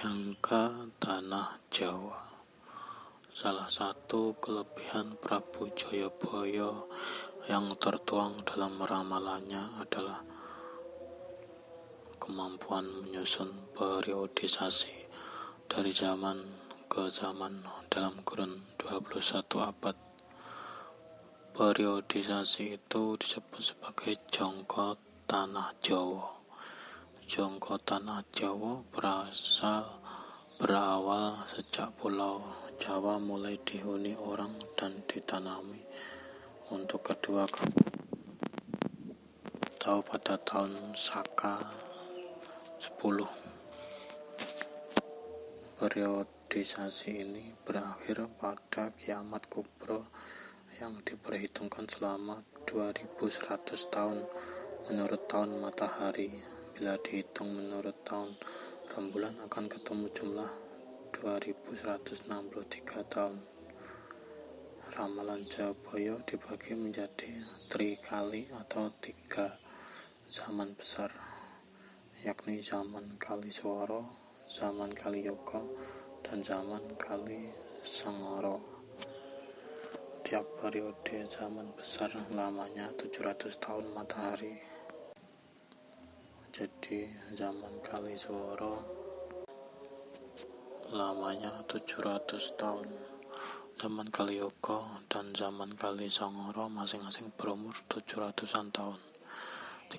Jangka Tanah Jawa. Salah satu kelebihan Prabu Jayabaya yang tertuang dalam ramalannya adalah kemampuan menyusun periodisasi dari zaman ke zaman dalam kurun 21 abad. Periodisasi itu disebut sebagai Jangka Tanah Jawa. Jangka Tanah Jawa berawal sejak Pulau Jawa mulai dihuni orang dan ditanami untuk kedua kali atau pada tahun Saka 10. Periodisasi ini berakhir pada kiamat kubra yang diperhitungkan selama 2100 tahun menurut tahun matahari. Bila dihitung menurut tahun rembulan akan ketemu jumlah 2163 tahun. Ramalan Jayabaya dibagi menjadi trikali atau 3 zaman besar, yakni zaman Kaliswara, zaman Kaliyoga, dan zaman Kalisengara. Tiap periode zaman besar lamanya 700 tahun matahari. Jadi zaman Kaliswara lamanya 700 tahun, zaman Kaliyoga dan zaman Kalisengara masing-masing berumur 700-an tahun.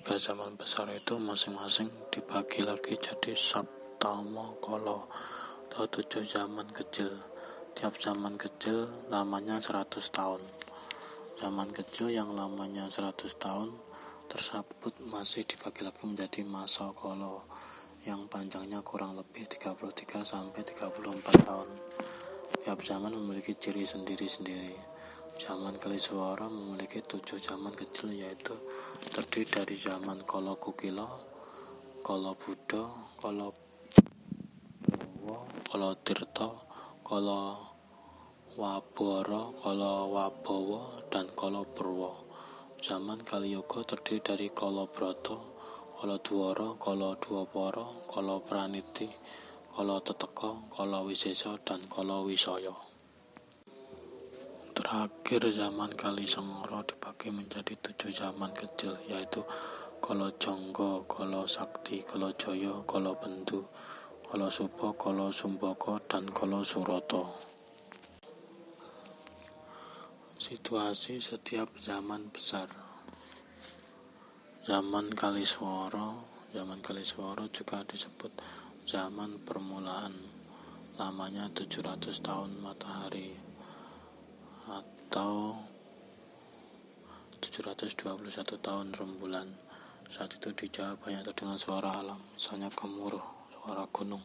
3 zaman besar itu masing-masing dibagi lagi jadi Saptama Kala atau 7 zaman kecil. Tiap zaman kecil lamanya 100 tahun. Zaman kecil yang lamanya 100 tahun tersebut masih dibagi lagi menjadi masa kala yang panjangnya kurang lebih 33 sampai 34 tahun. Tiap zaman memiliki ciri sendiri-sendiri. Zaman Kaliswara memiliki 7 zaman kecil, yaitu terdiri dari zaman Kala Kukila, Kala Buddha, Kala Prawa, Kala Tirta, Kala Wabara, Kala Wabawa, dan Kala Purwa. Zaman Kaliyoga terdiri dari Kala Brata, Kala Dwara, Kala Dwapara, Kala Praniti, Kala Teteka, Kala Wisesa, dan Kala Wisaya. Terakhir zaman Kalisengara dibagi menjadi 7 zaman kecil, yaitu Kala Jangga, Kala Sakti, Kala Jaya, Kala Bendu, Kala Suba, Kala Sumbaka, dan Kala Surata. Situasi setiap zaman besar. Zaman Kaliswara juga disebut zaman permulaan, lamanya 700 tahun matahari atau 721 tahun rembulan. Saat itu di Jawa banyak terdengar suara alam, misalnya gemuruh, suara gunung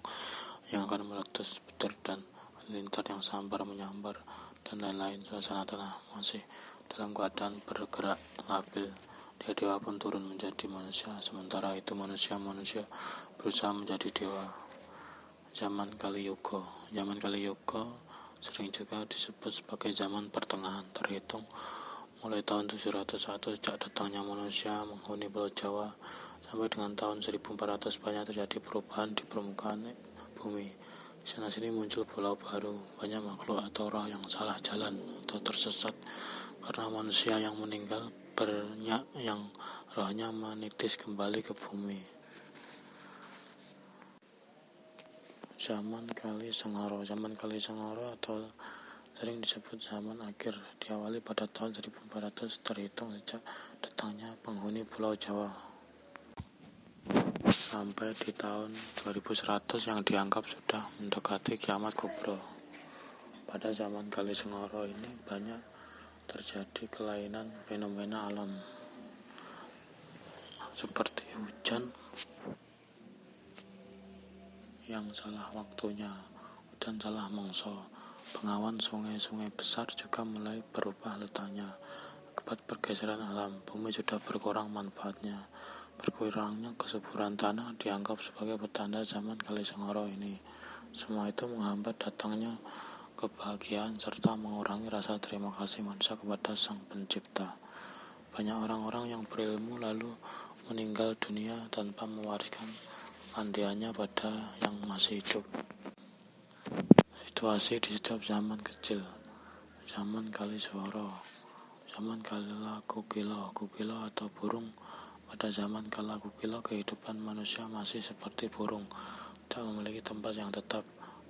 yang akan meletus, petir dan halilintar yang sambar menyambar, dan lain-lain. Suasana tanah masih dalam keadaan bergerak labil. Dewa pun turun menjadi manusia. Sementara itu manusia berusaha menjadi dewa. Zaman Kaliyoga sering juga disebut sebagai zaman pertengahan, terhitung mulai tahun 701 sejak datangnya manusia menghuni Pulau Jawa sampai dengan tahun 1400 banyak terjadi perubahan di permukaan bumi. Di sana sini muncul pulau baru, banyak makhluk atau roh yang salah jalan atau tersesat karena manusia yang meninggal, banyak yang rohnya menitis kembali ke bumi. Zaman Kalisengara atau sering disebut zaman akhir diawali pada tahun 1400 terhitung sejak datangnya penghuni Pulau Jawa sampai di tahun 2100 yang dianggap sudah mendekati kiamat kubra. Pada zaman Kalisengara ini banyak terjadi kelainan fenomena alam seperti hujan yang salah waktunya, hujan salah mangsa. Pengawan sungai-sungai besar juga mulai berubah letaknya. Akibat pergeseran alam, bumi sudah berkurang manfaatnya. Berkurangnya kesuburan tanah dianggap sebagai petanda zaman Kalisengara ini. Semua itu menghambat datangnya kebahagiaan serta mengurangi rasa terima kasih manusia kepada Sang Pencipta. Banyak orang-orang yang berilmu lalu meninggal dunia tanpa mewariskan pandiannya pada yang masih hidup. Situasi di setiap zaman kecil, zaman Kaliswara, zaman kala Kukila atau burung. Pada zaman kala Kukila, kehidupan manusia masih seperti burung, tak memiliki tempat yang tetap.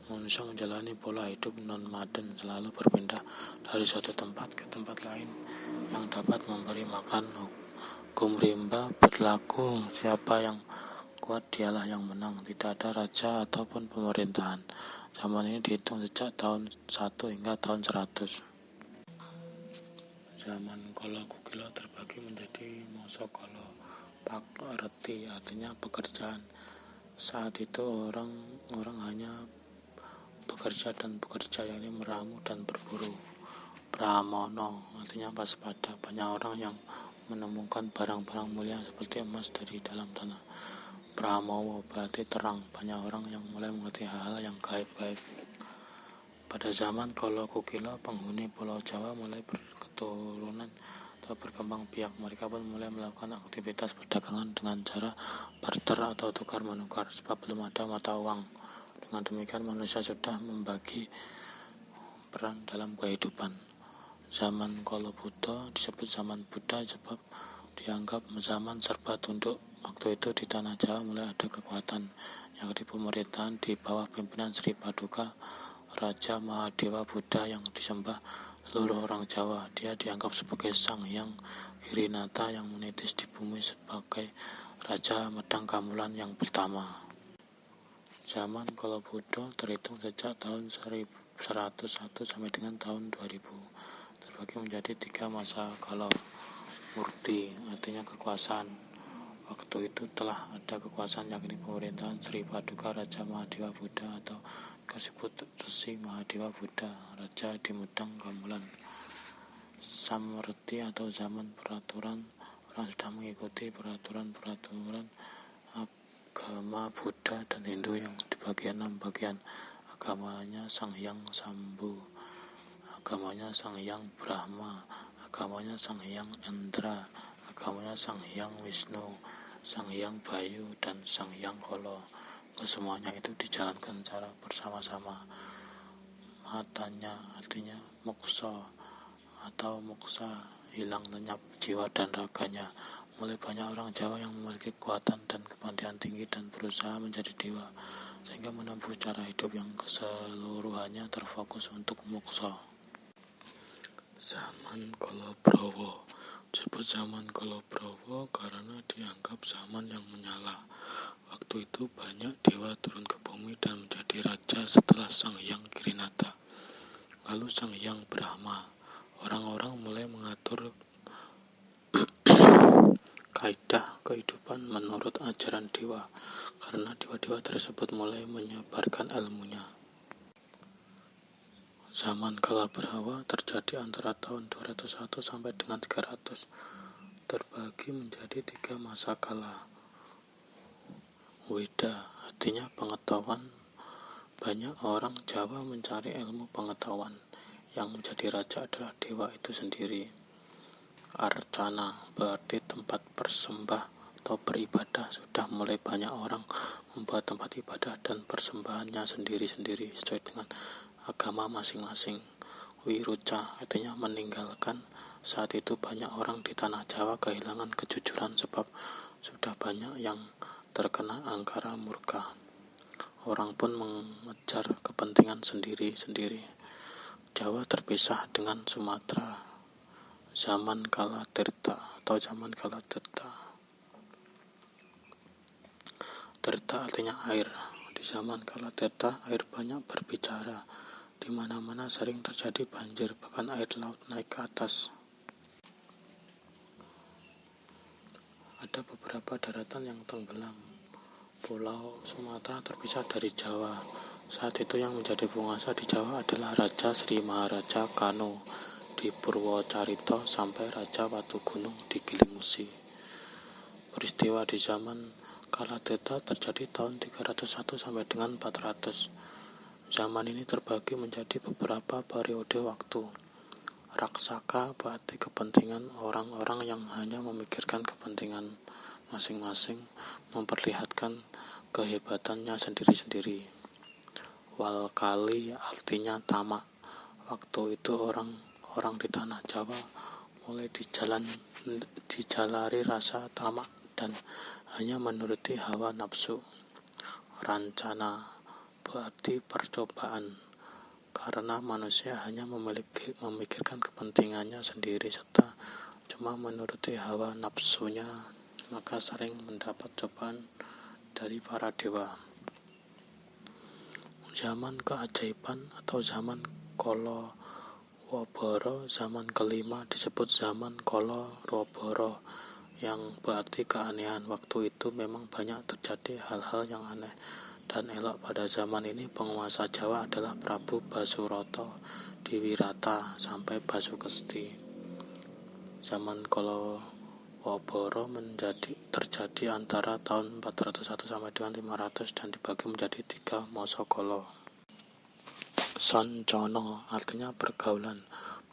Manusia menjalani pola hidup nomaden, selalu berpindah dari suatu tempat ke tempat lain yang dapat memberi makan. Hukum rimba berlaku, siapa yang kuat dialah yang menang, tidak ada raja ataupun pemerintahan. Zaman ini dihitung sejak tahun 1 hingga tahun 100. Zaman kala Kukila terbagi menjadi masa kala pakreti, artinya pekerjaan. Saat itu orang hanya bekerja dan bekerja, yakni meramu dan berburu. Pramono artinya waspada, banyak orang yang menemukan barang-barang mulia seperti emas dari dalam tanah. Pramowo berarti terang, banyak orang yang mulai mengerti hal-hal yang gaib-gaib. Pada zaman kala Kukila, penghuni Pulau Jawa mulai berketurunan atau berkembang biak. Mereka pun mulai melakukan aktivitas perdagangan dengan cara barter atau tukar-menukar, sebab belum ada mata uang. Dengan demikian manusia sudah membagi peran dalam kehidupan. Zaman kala Buddha disebut zaman Buddha sebab dianggap zaman serba tunduk. Waktu itu di tanah Jawa mulai ada kekuatan, yakni pemerintahan di bawah pimpinan Sri Paduka Raja Mahadewa Buddha yang disembah seluruh orang Jawa. Dia dianggap sebagai Sang Hyang Girinata yang menitis di bumi sebagai Raja Medang Kamulan yang pertama. Zaman kala Buddha terhitung sejak tahun 1101 sampai dengan tahun 2000. Terbagi menjadi 3 masa kala. Murti artinya kekuasaan. Waktu itu telah ada kekuasaan, yakni pemerintahan Sri Paduka Raja Mahadewa Buddha atau disebut Resi Mahadewa Buddha, Raja di Medang Kamulan. Samrti atau zaman peraturan, orang sudah mengikuti peraturan-peraturan agama Buddha dan Hindu yang dibagi 6 bagian. Agamanya Sang Hyang Sambu, agamanya Sang Hyang Brahma, agamanya Sang Hyang Indra, agamanya Sang Hyang Wisnu, Sang Hyang Bayu, dan Sang Hyang Kala. Kesemuanya itu dijalankan secara bersama-sama. Matanya artinya moksa atau moksa, hilang lenyap jiwa dan raganya. Mulai banyak orang Jawa yang memiliki kekuatan dan kepandaian tinggi dan berusaha menjadi dewa, sehingga menempuh cara hidup yang keseluruhannya terfokus untuk moksa. Zaman Kalabrawa disebut zaman Kalabrawa karena dianggap zaman yang menyala. Waktu itu banyak dewa turun ke bumi dan menjadi raja setelah Sang Hyang Girinata, lalu Sang Hyang Brahma. Orang-orang mulai mengatur kaidah kehidupan menurut ajaran dewa, karena dewa-dewa tersebut mulai menyebarkan ilmunya. Zaman Kalabrawa terjadi antara tahun 201 sampai dengan 300, terbagi menjadi 3 masa kala. Weda artinya pengetahuan. Banyak orang Jawa mencari ilmu pengetahuan. Yang menjadi raja adalah dewa itu sendiri. Arcana berarti tempat bersembah atau beribadah. Sudah mulai banyak orang membuat tempat ibadah dan persembahannya sendiri-sendiri sesuai dengan agama masing-masing. Wiruca artinya meninggalkan. Saat itu banyak orang di tanah Jawa kehilangan kejujuran sebab sudah banyak yang terkena angkara murka. Orang pun mengejar kepentingan sendiri-sendiri. Jawa terpisah dengan Sumatera. Zaman Kala Tirta atau zaman Kala Tirta. Tirta artinya air. Di zaman Kala Tirta air banyak berbicara. Di mana-mana sering terjadi banjir, bahkan air laut naik ke atas. Ada beberapa daratan yang tenggelam. Pulau Sumatera terpisah dari Jawa. Saat itu yang menjadi penguasa di Jawa adalah Raja Sri Maharaja Kano di Purwocarito sampai Raja Watugunung di Gilimusi. Peristiwa di zaman Kala Tirta terjadi tahun 301 sampai dengan 400. Zaman ini terbagi menjadi beberapa periode waktu. Raksaka berarti kepentingan orang-orang yang hanya memikirkan kepentingan masing-masing, memperlihatkan kehebatannya sendiri-sendiri. Wal kali artinya tamak. Waktu itu orang di tanah Jawa mulai dijalari rasa tamak dan hanya menuruti hawa nafsu. Rancana berarti percobaan, karena manusia hanya memikirkan kepentingannya sendiri serta cuma menuruti hawa nafsunya, maka sering mendapat cobaan dari para dewa. Zaman keajaiban atau zaman Kala Wabara, zaman kelima disebut zaman Kala Wabara, yang berarti keanehan. Waktu itu memang banyak terjadi hal-hal yang aneh dan elok. Pada zaman ini penguasa Jawa adalah Prabu Basuroto Diwirata sampai Basukesti. Zaman Kala Wabara terjadi antara tahun 401 sampai dengan 500 dan dibagi menjadi 3 masa kala. Sancana artinya pergaulan.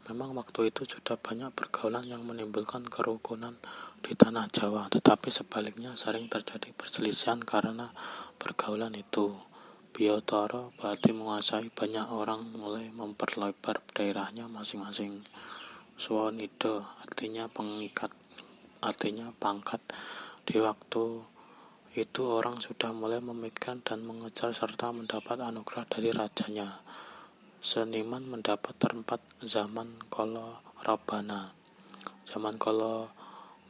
Memang waktu itu sudah banyak pergaulan yang menimbulkan kerukunan di tanah Jawa, tetapi sebaliknya sering terjadi perselisihan karena pergaulan itu. Biyotara berarti menguasai, banyak orang mulai memperlebar daerahnya masing-masing. Swanida artinya pengikat, artinya pangkat. Di waktu itu orang sudah mulai memikirkan dan mengejar serta mendapat anugerah dari rajanya. Seniman mendapat tempat zaman Kala Rabana. Zaman Kala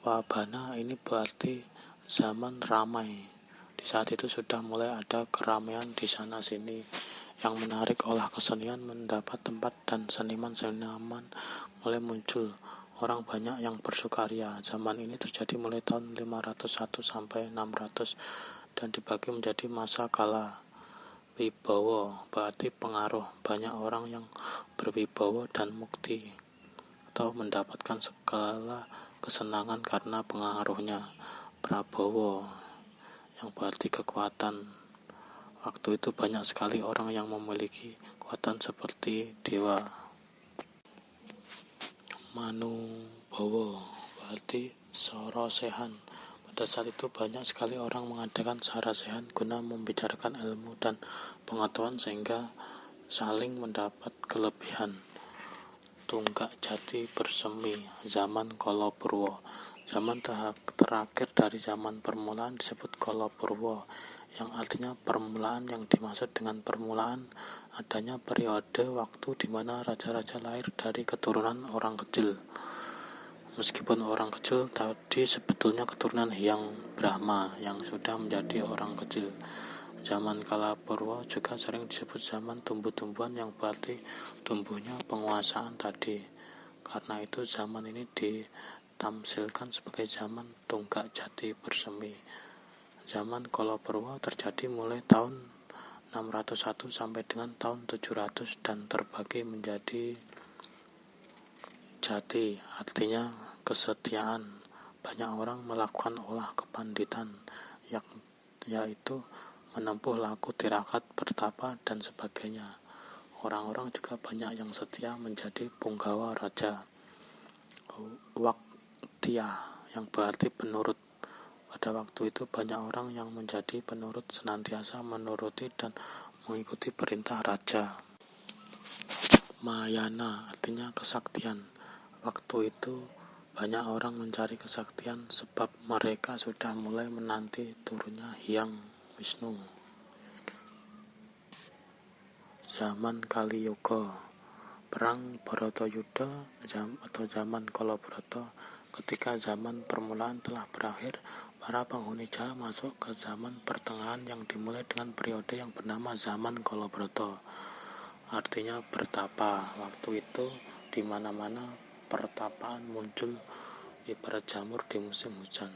Wabana ini berarti zaman ramai. Di saat itu sudah mulai ada keramaian di sana sini yang menarik. Olah kesenian mendapat tempat dan seniman-seniman mulai muncul. Orang banyak yang bersukaria. Zaman ini terjadi mulai tahun 501 sampai 600 dan dibagi menjadi masa kala wibawa, berarti pengaruh. Banyak orang yang berwibawa dan mukti atau mendapatkan segala kesenangan karena pengaruhnya. Prabowo yang berarti kekuatan. Waktu itu banyak sekali orang yang memiliki kekuatan seperti dewa. Manubawa berarti sarasehan. Pada saat itu banyak sekali orang mengadakan sarasehan guna membicarakan ilmu dan pengetahuan sehingga saling mendapat kelebihan. Tunggak Jati bersemi zaman Kala Purwa. Zaman terakhir dari zaman permulaan disebut Kala Purwa, yang artinya permulaan. Yang dimaksud dengan permulaan adanya periode waktu di mana raja-raja lahir dari keturunan orang kecil. Meskipun orang kecil tadi sebetulnya keturunan Hyang Brahma yang sudah menjadi orang kecil. Zaman Kala Purwa juga sering disebut zaman tumbuh-tumbuhan, yang berarti tumbuhnya penguasaan tadi. Karena itu zaman ini ditamsilkan sebagai zaman Tunggak Jati bersemi. Zaman Kala Purwa terjadi mulai tahun 601 sampai dengan tahun 700 dan terbagi menjadi jati, artinya kesetiaan. Banyak orang melakukan olah kepanditan, yaitu menempuh laku tirakat, bertapa, dan sebagainya. Orang-orang juga banyak yang setia menjadi punggawa raja. Waktiah yang berarti penurut. Pada waktu itu banyak orang yang menjadi penurut, senantiasa menuruti dan mengikuti perintah raja. Mayana artinya kesaktian. Waktu itu banyak orang mencari kesaktian sebab mereka sudah mulai menanti turunnya Hyang Wisnu. Zaman Kali Yuga, perang Bharatayuddha atau zaman Kalabrata. Ketika zaman permulaan telah berakhir, para penghuni Jawa masuk ke zaman pertengahan yang dimulai dengan periode yang bernama zaman Kalabrata, artinya bertapa. Waktu itu di mana-mana pertapaan muncul ibarat jamur di musim hujan.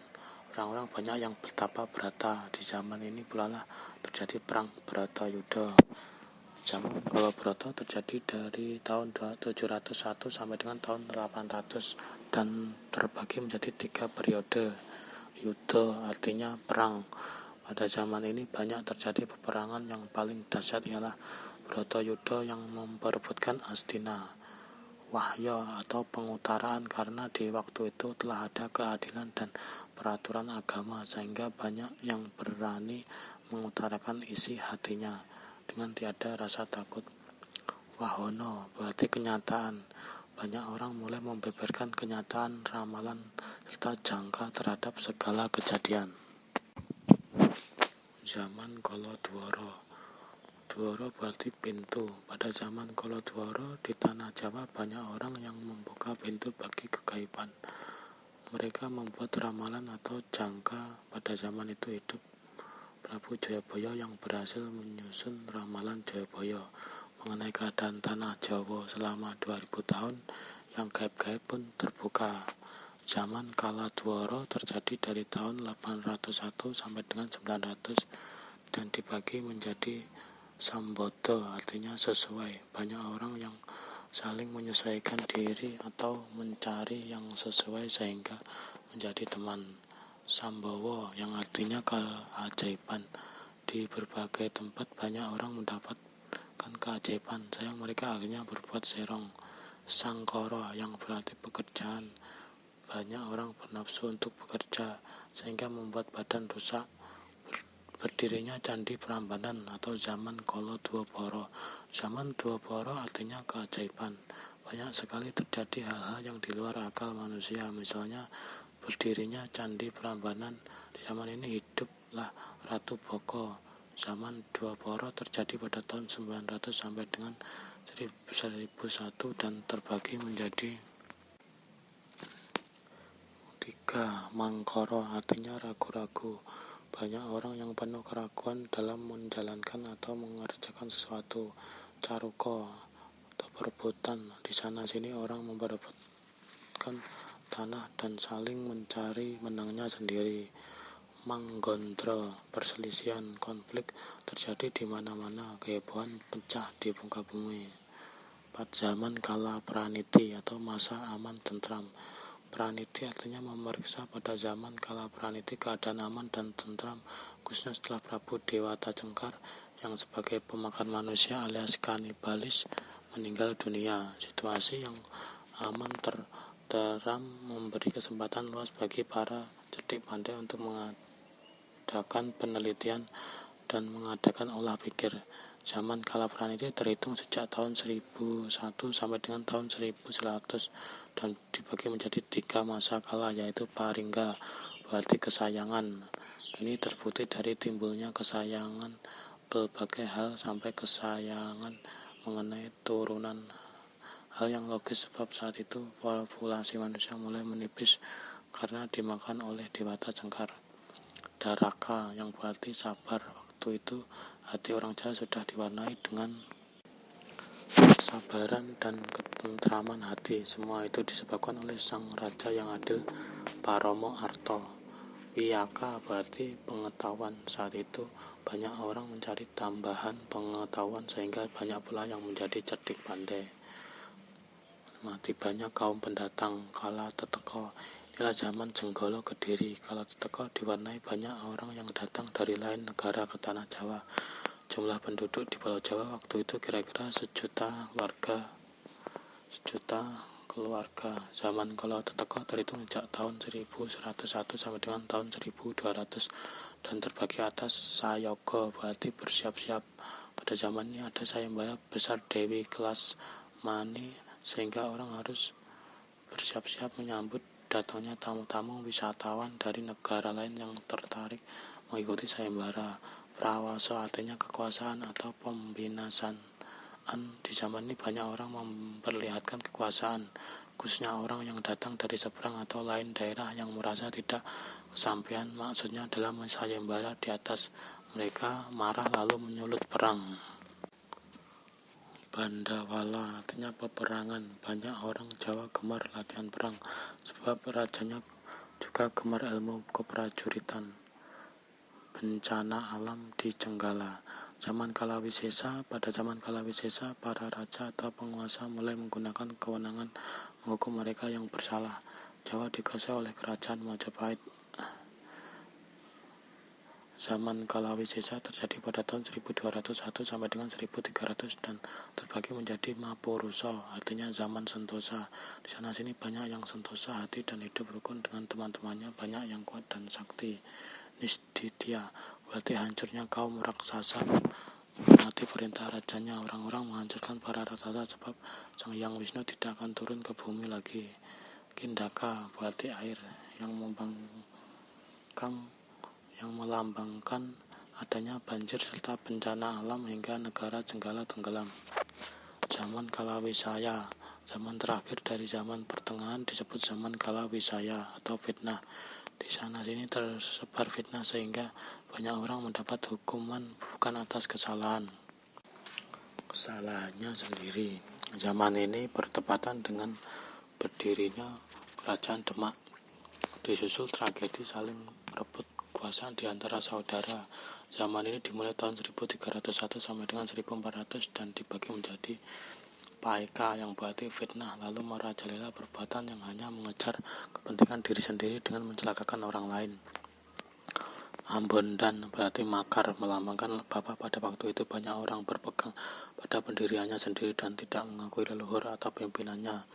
Orang-orang banyak yang bertapa berata. Di zaman ini pula lah terjadi perang Bharatayuddha. Zaman Kalabrata terjadi dari tahun 701 sampai dengan tahun 800 dan terbagi menjadi 3 periode. Yuddha artinya perang. Pada zaman ini banyak terjadi peperangan. Yang paling dahsyat ialah Bharatayuddha yang memperebutkan Astina. Wahya atau pengutaraan, karena di waktu itu telah ada keadilan dan peraturan agama sehingga banyak yang berani mengutarakan isi hatinya dengan tiada rasa takut. Wahono berarti kenyataan. Banyak orang mulai membeberkan kenyataan, ramalan, serta jangka terhadap segala kejadian. Zaman Kala Dwara. Dwara berarti pintu. Pada zaman Kala Dwara di tanah Jawa banyak orang yang membuka pintu bagi kegaiban. Mereka membuat ramalan atau jangka. Pada zaman itu hidup Prabu Jayabaya yang berhasil menyusun ramalan Jayabaya mengenai keadaan tanah Jawa selama 2000 tahun. Yang gaib-gaib pun terbuka. Zaman Kala Dwara terjadi dari tahun 801 sampai dengan 900 dan dibagi menjadi Sambodo, artinya sesuai. Banyak orang yang saling menyesuaikan diri atau mencari yang sesuai sehingga menjadi teman. Sambowo yang artinya keajaiban. Di berbagai tempat banyak orang mendapatkan keajaiban. Sayang mereka akhirnya berbuat serong. Sangkara yang berarti pekerjaan. Banyak orang bernafsu untuk bekerja sehingga membuat badan rusak. Berdirinya Candi Prambanan atau zaman Kala Dwapara. Zaman Dwapara artinya keajaiban. Banyak sekali terjadi hal-hal yang di luar akal manusia. Misalnya berdirinya Candi Prambanan. Di zaman ini hiduplah Ratu Boko. Zaman Dwapara terjadi pada tahun 900 sampai dengan 1001 dan terbagi menjadi 3. Mangkara artinya ragu-ragu. Banyak orang yang penuh keraguan dalam menjalankan atau mengerjakan sesuatu. Caruko atau perebutan. Di sana sini orang memperebutkan tanah dan saling mencari menangnya sendiri. Manggondro, perselisihan, konflik terjadi di mana-mana, kehebohan pecah di muka bumi. Pada zaman Kala Praniti atau masa aman tentram. Praniti artinya memeriksa. Pada zaman Kala Praniti keadaan aman dan tentram, khususnya setelah Prabu Dewata Cengkar yang sebagai pemakan manusia alias kanibalis meninggal dunia. Situasi yang aman terteram memberi kesempatan luas bagi para cerdik pandai untuk mengadakan penelitian dan mengadakan olah pikir. Zaman Kala Praniti terhitung sejak tahun 1001 sampai dengan tahun 1100 dan dibagi menjadi 3 masa kala, yaitu Paringga berarti kesayangan. Ini terbukti dari timbulnya kesayangan berbagai hal sampai kesayangan mengenai turunan. Hal yang logis sebab saat itu populasi manusia mulai menipis karena dimakan oleh Dewata Cengkar. Daraka yang berarti sabar. Waktu itu hati orang Jawa sudah diwarnai dengan kesabaran dan ketentraman hati. Semua itu disebabkan oleh sang raja yang adil, Paromo Arto. Wiyaka berarti pengetahuan. Saat itu banyak orang mencari tambahan pengetahuan sehingga banyak pula yang menjadi cerdik pandai. Tibanya kaum pendatang. Kala Teteko. Inilah zaman Jenggala Kediri. Kala Teteko diwarnai banyak orang yang datang dari lain negara ke tanah Jawa. Jumlah penduduk di Pulau Jawa waktu itu kira-kira 1 juta keluarga. Zaman Kala Teteko terhitung sejak tahun 1101 sampai dengan tahun 1200 dan terbagi atas Sayoga berarti bersiap-siap. Pada zaman ini ada sayembara besar Dewi kelas Mani sehingga orang harus bersiap-siap menyambut datangnya tamu-tamu wisatawan dari negara lain yang tertarik mengikuti sayembara. Prawaso artinya kekuasaan atau pembinasaan. Di zaman ini banyak orang memperlihatkan kekuasaan, khususnya orang yang datang dari seberang atau lain daerah yang merasa tidak kesampaian maksudnya dalam sayembara di atas. Mereka marah lalu menyulut perang. Bandawala artinya peperangan. Banyak orang Jawa gemar latihan perang sebab rajanya juga gemar ilmu keprajuritan. Bencana alam di Jenggala. Zaman Kala Wisesa. Pada zaman Kala Wisesa, para raja atau penguasa mulai menggunakan kewenangan menghukum mereka yang bersalah. Jawa dikuasai oleh kerajaan Majapahit. Zaman Kala Wisesa terjadi pada tahun 1201 sampai dengan 1300 dan terbagi menjadi Mapurusa, artinya zaman sentosa. Di sana sini banyak yang sentosa hati dan hidup rukun dengan teman-temannya, banyak yang kuat dan sakti. Nistitya berarti hancurnya kaum raksasa. Menaati perintah rajanya, orang-orang menghancurkan para raksasa sebab Sang Hyang Wisnu tidak akan turun ke bumi lagi. Kindaka berarti air yang melambangkan adanya banjir serta bencana alam hingga negara Jenggala tenggelam. Zaman Kalawisaya, zaman terakhir dari zaman pertengahan disebut zaman Kalawisaya atau fitnah. Di sana sini tersebar fitnah sehingga banyak orang mendapat hukuman bukan atas kesalahannya sendiri. Zaman ini bertepatan dengan berdirinya kerajaan Demak. Disusul tragedi saling merebut kuasa di antara saudara. Zaman ini dimulai tahun 1301 sampai dengan 1400 dan dibagi menjadi paeka yang berarti fitnah, lalu merajalela perbuatan yang hanya mengejar kepentingan diri sendiri dengan mencelakakan orang lain. Ambondan berarti makar, melambangkan bahwa pada waktu itu banyak orang berpegang pada pendiriannya sendiri dan tidak mengakui leluhur atau pimpinannya.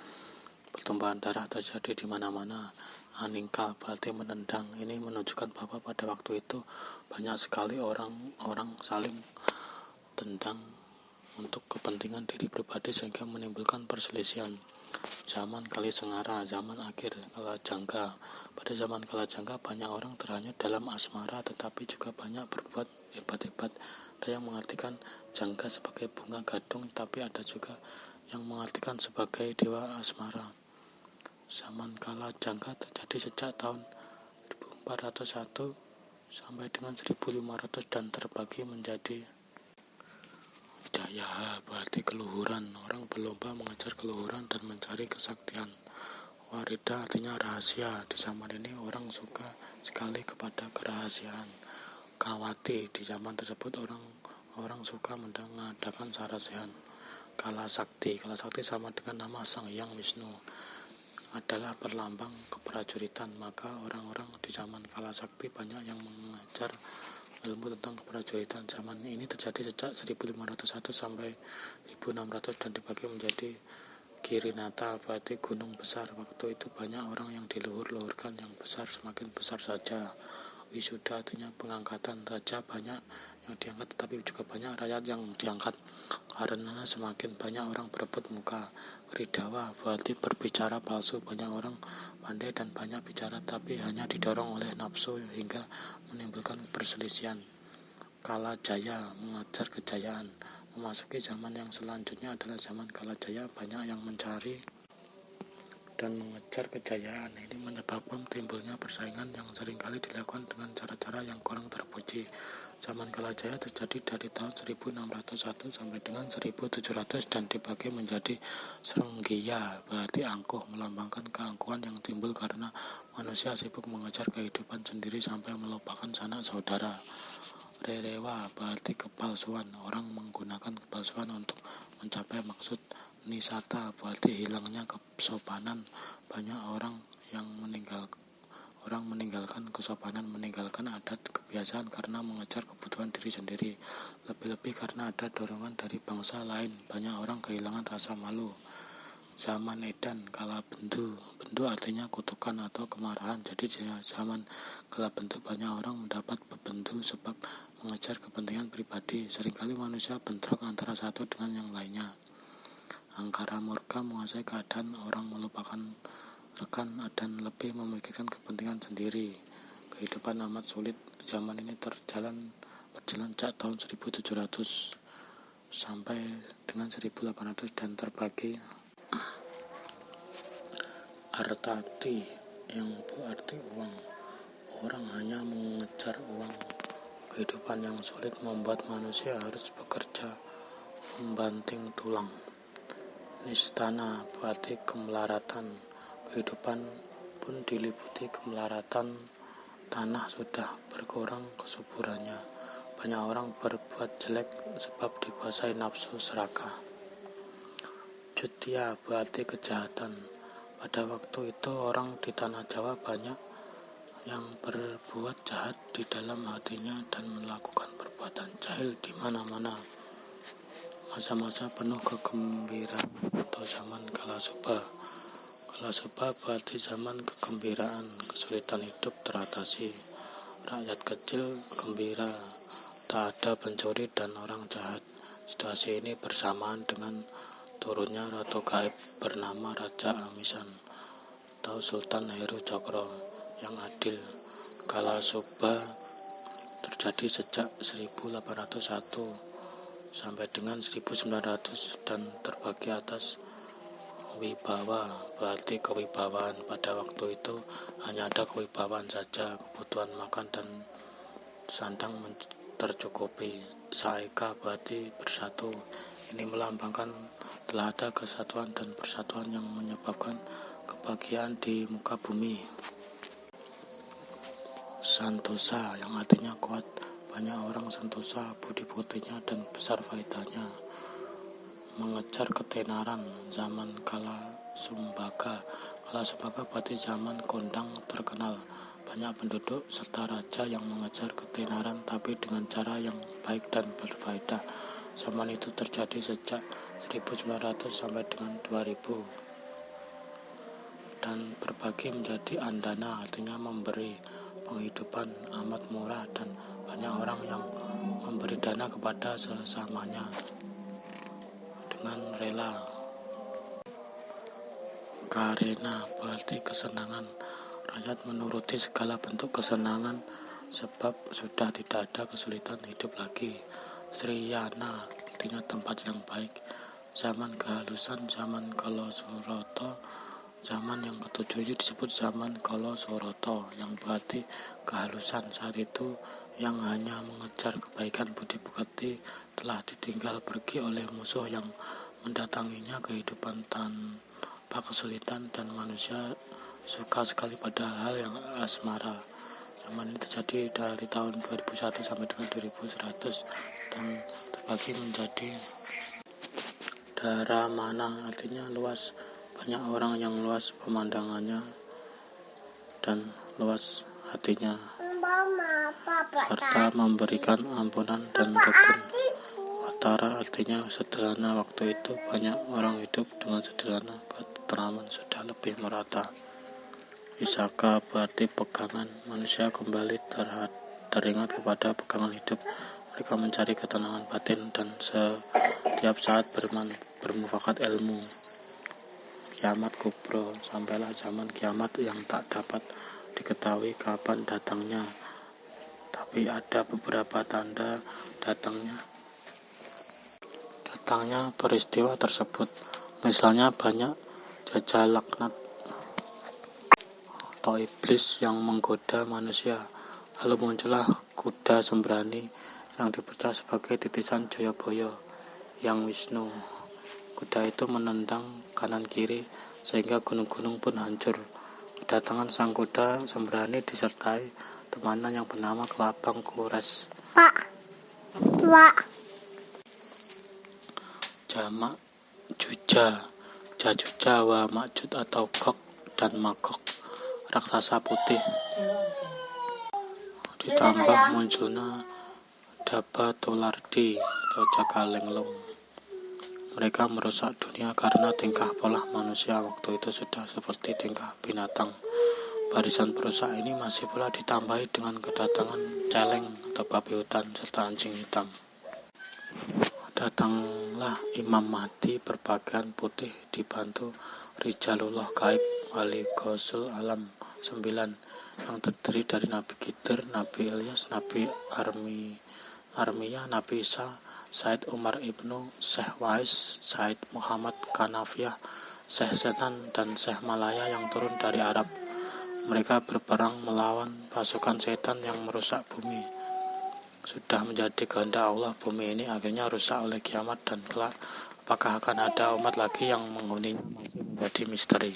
Pertumpahan darah terjadi di mana-mana. Aningkal berarti menendang. Ini menunjukkan bahwa pada waktu itu banyak sekali orang saling tendang untuk kepentingan diri pribadi sehingga menimbulkan perselisihan. Zaman Kalisengara, zaman akhir Kalajengga. Pada zaman Kalajengga banyak orang terhanyut dalam asmara, tetapi juga banyak berbuat hebat-hebat. Ada yang mengartikan jangga sebagai bunga gadung, tapi ada juga yang mengartikan sebagai dewa asmara. Zaman Kalajengga terjadi sejak tahun 1401 sampai dengan 1500 dan terbagi menjadi Jaya berarti keluhuran. Orang berlomba mengejar keluhuran dan mencari kesaktian. Warida artinya rahasia. Di zaman ini orang suka sekali kepada kerahasiaan. Kawati, di zaman tersebut orang suka mengadakan sarasehan. Kalasakti sama dengan nama Sang Hyang Wisnu, adalah perlambang keprajuritan. Maka orang-orang di zaman Kalasakti banyak yang mengajar ilmu tentang keprajuritan. Zaman ini terjadi sejak 1501 sampai 1600 dan dibagi menjadi Girinata berarti gunung besar. Waktu itu banyak orang yang diluhur-luhurkan, yang besar semakin besar saja. Wisuda artinya pengangkatan. Raja banyak yang diangkat, tetapi juga banyak rakyat yang diangkat karena semakin banyak orang berebut muka. Ridawa berarti berbicara palsu. Banyak orang pandai dan banyak bicara, tapi hanya didorong oleh nafsu hingga menimbulkan perselisihan. Kalajaya mengajar kejayaan. Memasuki zaman yang selanjutnya adalah zaman Kalajaya. Banyak yang mencari dan mengejar kejayaan. Ini menyebabkan timbulnya persaingan yang seringkali dilakukan dengan cara-cara yang kurang terpuji. Zaman Kalajaya terjadi dari tahun 1601 sampai dengan 1700 dan dibagi menjadi Srenggiya berarti angkuh, melambangkan keangkuhan yang timbul karena manusia sibuk mengejar kehidupan sendiri sampai melupakan sanak saudara. Rerewa berarti kepalsuan. Orang menggunakan kepalsuan untuk mencapai maksud. Nisata berarti hilangnya kesopanan. Banyak orang meninggalkan kesopanan, meninggalkan adat kebiasaan karena mengejar kebutuhan diri sendiri. Lebih-lebih karena ada dorongan dari bangsa lain. Banyak orang kehilangan rasa malu. Zaman Edan kala bendu. Bendu artinya kutukan atau kemarahan. Jadi zaman kala bendu banyak orang mendapat bebendu sebab mengejar kepentingan pribadi. Seringkali manusia bentrok antara satu dengan yang lainnya. Angkara murka menguasai keadaan, orang melupakan rekan dan lebih memikirkan kepentingan sendiri. Kehidupan amat sulit. Zaman ini berjalan sejak tahun 1700 sampai dengan 1800 dan terbagi artati yang berarti uang. Orang hanya mengejar uang. Kehidupan yang sulit membuat manusia harus bekerja membanting tulang. Nistana berarti kemelaratan. Kehidupan pun diliputi kemelaratan. Tanah sudah berkurang kesuburannya. Banyak orang berbuat jelek sebab dikuasai nafsu serakah. Cutia berarti kejahatan. Pada waktu itu orang di tanah Jawa banyak yang berbuat jahat di dalam hatinya dan melakukan perbuatan jahil di mana-mana. Masa-masa penuh kegembiraan atau zaman Kalasuba. Kalasuba berarti zaman kegembiraan, kesulitan hidup teratasi. Rakyat kecil gembira, tak ada pencuri dan orang jahat. Situasi ini bersamaan dengan turunnya ratu gaib bernama Raja Amisan atau Sultan Heru Cokro yang adil. Kala Subah terjadi sejak 1801 sampai dengan 1900 dan terbagi atas wibawa, berarti kewibawaan. Pada waktu itu hanya ada kewibawaan saja, kebutuhan makan dan sandang tercukupi. Saeka berarti bersatu. Ini melambangkan telah ada kesatuan dan persatuan yang menyebabkan kebahagiaan di muka bumi. Santosa yang artinya kuat. Banyak orang sentosa, budi pekertinya dan besar faedahnya. Mengejar ketenaran zaman Kala Sumbaga. Kala Sumbaga berarti zaman kondang terkenal. Banyak penduduk serta raja yang mengejar ketenaran tapi dengan cara yang baik dan berfaedah. Zaman itu terjadi sejak 1900 sampai dengan 2000. Dan berbagi menjadi andana, artinya memberi. Penghidupan amat murah dan banyak orang yang memberi dana kepada sesamanya dengan rela. Karena berarti kesenangan. Rakyat menuruti segala bentuk kesenangan sebab sudah tidak ada kesulitan hidup lagi. Sriyana artinya tempat yang baik. Zaman kehalusan, zaman Kalasuroto. Zaman yang ketujuh ini disebut zaman Kalasuroto yang berarti kehalusan. Saat itu yang hanya mengejar kebaikan budi pekerti telah ditinggal pergi oleh musuh yang mendatanginya. Kehidupan tanpa kesulitan dan manusia suka sekali pada hal yang asmara. Zaman ini terjadi dari tahun 2001 sampai dengan 2100 dan terbagi menjadi Dharamana, artinya luas. Banyak orang yang luas pemandangannya dan luas hatinya, serta memberikan ampunan dan rukun. Watara artinya sederhana. Waktu itu banyak orang hidup dengan sederhana, ketentraman sudah lebih merata. Isaka berarti pegangan. Manusia kembali teringat kepada pegangan hidup. Mereka mencari ketenangan batin dan setiap saat bermufakat ilmu. Kiamat kubro, sampailah zaman kiamat yang tak dapat diketahui kapan datangnya, tapi ada beberapa tanda datangnya peristiwa tersebut. Misalnya banyak jajal laknat atau iblis yang menggoda manusia. Lalu muncullah kuda sembrani yang dipercaya sebagai titisan Jayabaya yang Wisnu. Kuda itu menendang kanan kiri sehingga gunung-gunung pun hancur. Kedatangan sang kuda sembrani disertai temannya yang bernama Kelabang Kures. Pak. Jamak Jajuja wa Ma'jud atau Gog dan Magog, raksasa putih. Ditambah munculnya Dabatulardi atau Cakalenglung. Mereka merusak dunia karena tingkah pola manusia waktu itu sudah seperti tingkah binatang. Barisan perusak ini masih pula ditambahi dengan kedatangan celeng atau babi hutan serta anjing hitam. Datanglah Imam Mahdi berpakaian putih dibantu Rijalullah Gaib Wali Ghusul Alam 9 yang terdiri dari Nabi Khidir, Nabi Ilyas, Nabi Armiyah, Nabi Isa, Said Umar Ibnu, Syekh Wais, Said Muhammad Kanafiyah, Syekh Senan, dan Syekh Malaya yang turun dari Arab. Mereka berperang melawan pasukan setan yang merusak bumi. Sudah menjadi kehendak Allah bumi ini akhirnya rusak oleh kiamat dan kelak apakah akan ada umat lagi yang menghuninya masih menjadi misteri.